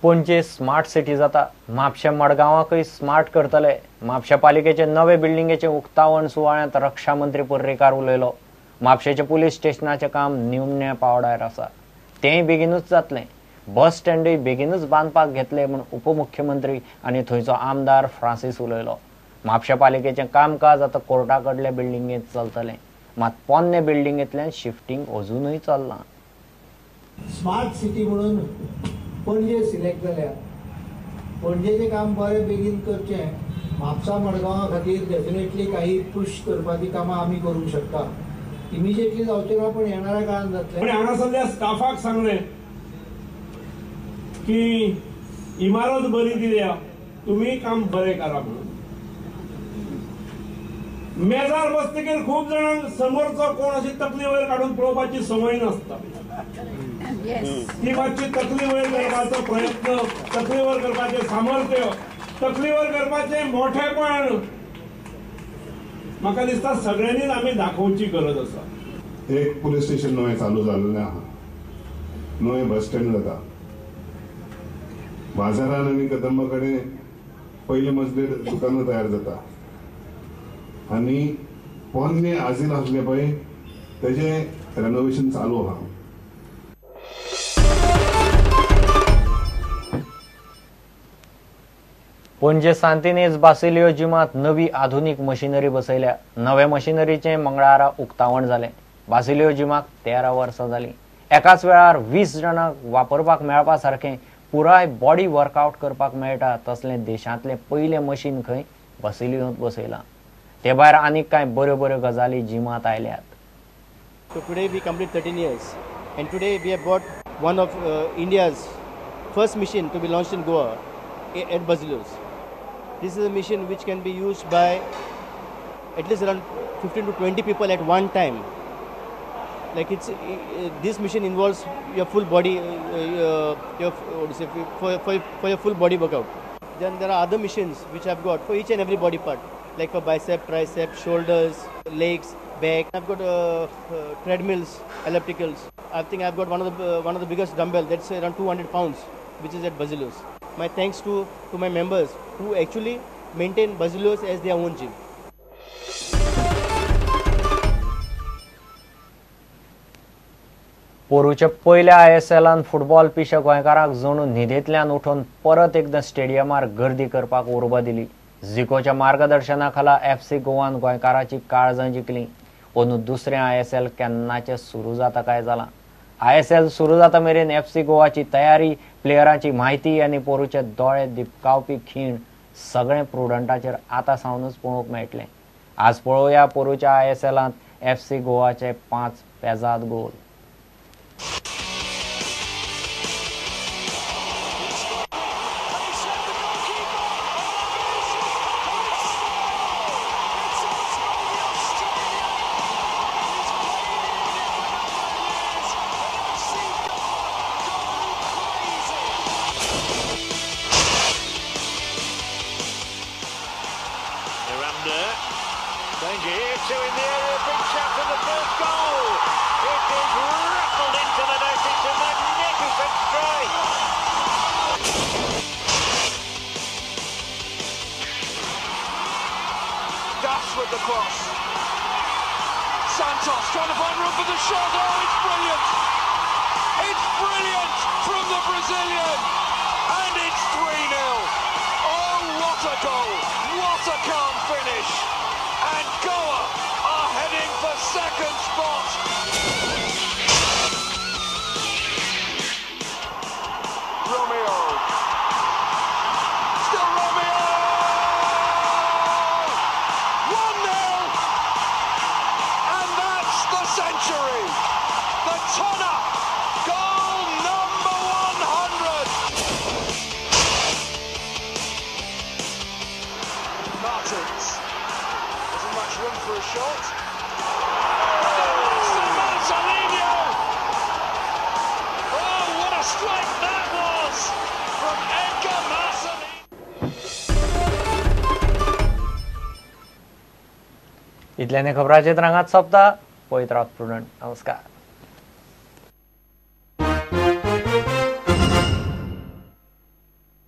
पणजे smart city जाता। Mapusa मडगांवाकय smart करतले। म्हापशा पालिकेचे नवे बिल्डिंगेचे उक्तावण सुवाळ्यात रक्षा मंत्री पर्रीकार उलयलो। म्हापशेचे पुलीस स्टेशनाचे काम निमण्या पावड्यार आसा, तेंय बेगीनूच जातले। बस स्टँडय बेगीनूच बांदपाक घेतले म्हूण उपमुख्यमंत्री आनी थंयचो आमदार फ्रांसीस उलयलो। म्हापशा पालिकेचे कामकाज आतां कोर्टा कडल्या बिल्डिंगेंत चलतलें, मात पोन्ने बिल्डिंगेंतल्यान शिफ्टिंग अजूनय चल्लां। स्मार्ट सिटी म्हणून पणजे सिलेक्ट जाल्या। पणजेचें काम बरें बेगीन करचें, म्हापसा मडगांवा खातीर डेफिनेटली काही पुश करपाची कामां आमी करूंक शकता। इमिजिएटली जावचें ना, पण येणाऱ्या काळात जातलें। पण हांगा सद्या स्टाफाक सांगलें की इमारत बरी दिल्या, तुम्ही काम बरें करा म्हणून। मेजार बसतकीर खूब जाणांक समोरचो कोण अशी तकली वयर काडून पळोवपाची संवय नासता। ती मातशी तकली वयर करपाचो प्रयत्न, तकली वयर करपाचें सामर्थ्य, तकली वयर करपाचें मोठेपण म्हाका दिसता सगळ्यांनीच आमी दाखोवची गरज आसा। एक पुलीस स्टेशन नवें चालू जाल्लें आहा, नवें बस स्टँड जाता। बाजारान आनी कदंबा कडेन पयले मजलेर दुकानां तयार जाता आनी पोन्ने आजील आसले पळय तेजें रेनोवेशन चालू आहा। पणजे सांतिनेज बासिलियो जिमात नवी आधुनिक मशिनरी बसयल्या। नवे मशिनरीचे मंगळारा उक्तावण जालें। बासिलियो जिमाक 13 वर्सां जालीं। एकाच वेळार 20 जाणांक वापरपाक मेळपा सारखें पुराय बॉडी वर्कआउट करपाक मेळटा तसलें देशांतलें पयलें मशीन खंय बासिलियोंत बसयलां। ते भायर आनीक कांय बऱ्यो बऱ्यो गजाली जिमात आयल्यात। So today we complete 13 years, and today we have got one of India's first machine to be launched in Goa at Basilio's. This is a machine which can be used by at least around 15 to 20 people at one time. Like this machine involves your full body, for your full body workout. Then there are other machines which I've got for each and every body part, like for bicep, tricep, shoulders, legs, back. I've got treadmills, ellipticals. I think I've got one of the biggest dumbbell that's around 200 pounds, which is at Basilio's. My thanks to my members who actually maintain Basilio's as their own gym. पोरूच्या पयल्या ISLान football पिशे गोंयकारांक जणू न्हिदेंतल्यान उठोवन परत एकदां स्टेडियमार गर्दी करपाक उर्बा दिली। झिकोच्या मार्गदर्शनाखाला FC गोवान गोंयकारांची काळजां जिखली। अंदू दुसरें ISL केन्नाचें सुरू जाता काय जालां। ISL सुरू जाता मेरेन FC गोवाची तयारी, प्लेयरांची म्हायती आनी पोरूचे दोळे दिपकावपी खीण सगळें प्रुडंटाचेर आतां सावनूच पळोवंक मेळटलें। आज पळोवया पोरूच्या ISLांत FC गोवाचे 5 पेजाद goal. Danger here, two in the area, big shot for the first goal. It is rattled into the net, it's a magnificent strike. Duff with the cross. Santos trying to find room for the shot, oh it's brilliant! It's brilliant from the Brazilian, and it's 3-0. Oh what a goal, what a calm finish. And Goa are heading for second spot. Romeo. Still Romeo. 1-0. And that's the century. The Tonna goal number 100. Martins. Much room for a shot. Manzanino! Oh, what a strike that was from Edgar Marcelino! इतल्याने खबरांचे तरंगात सोंपता। पळयत Rawat prudent. नमस्कार।